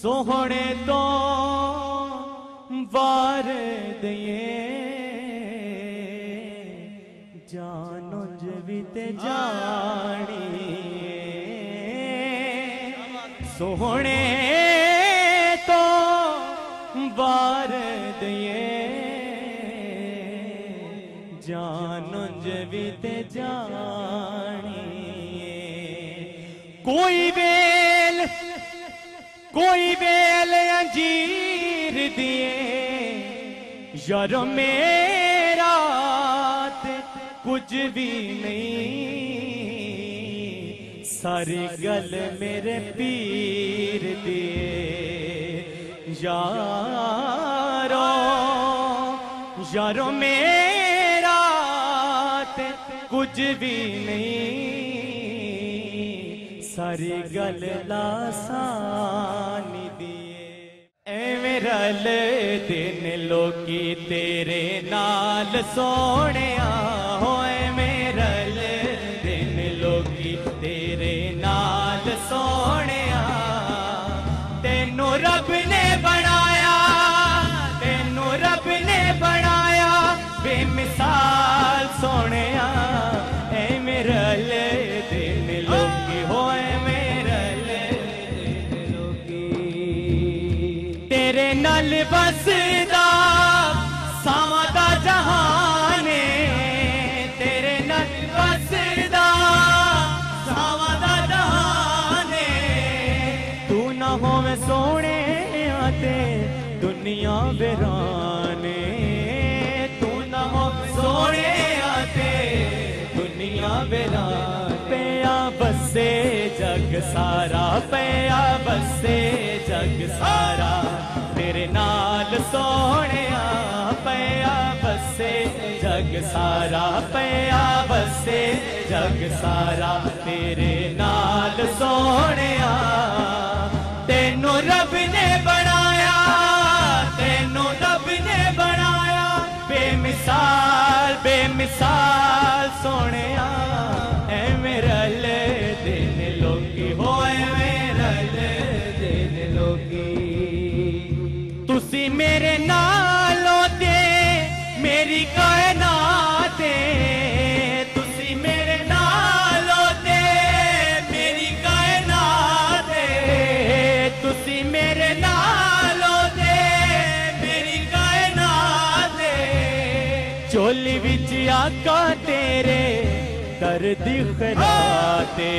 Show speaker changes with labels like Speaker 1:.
Speaker 1: सोहणे तो वार दिए जानो जवित जानी सोहणे तो वार दिए जानो जवित जानी कोई बेल अंजीर दिए यारो मेरा कुछ भी नहीं सारी गल मेरे पीर दिए यारो मेरा कुछ भी नहीं सारी गल लासानी दिए एवें रल दिन लोकी तेरे नाल सोहणिया हो एवें रल दिन लोकी तेरे नाल सोहणिया तेनू रब ने बनाया बेमिसाल सोहणिया एवें रल दिन लोकी हो एवें रल दिन लोकी तेरे नाल बसदा सावां दा जहाने तेरे नाल बसदा सावां दा जहाने तू ना होवे सोहणिया ते दुनिया वीराने तू ना होवे सोहणिया ते दुनिया वीरान पिया बसे जग सारा पिया बसे जग सारा तेरे नाल सोहणिया पिया बसे जग सारा पिया बसे जग सारा तेरे नाल सोहणिया तेनू रब ने बनाया बेमिसाल बेमिसाल सोहणिया एवें रल दिन लोकी हो एवें रल दिन लोकी तुसी मेरे नालों ते मेरी कायनात तुसी मेरे नालों ते मेरी कायनात तुसी मेरे नालों ते मेरी कायनात चोली विच आका तेरे दर्द खराते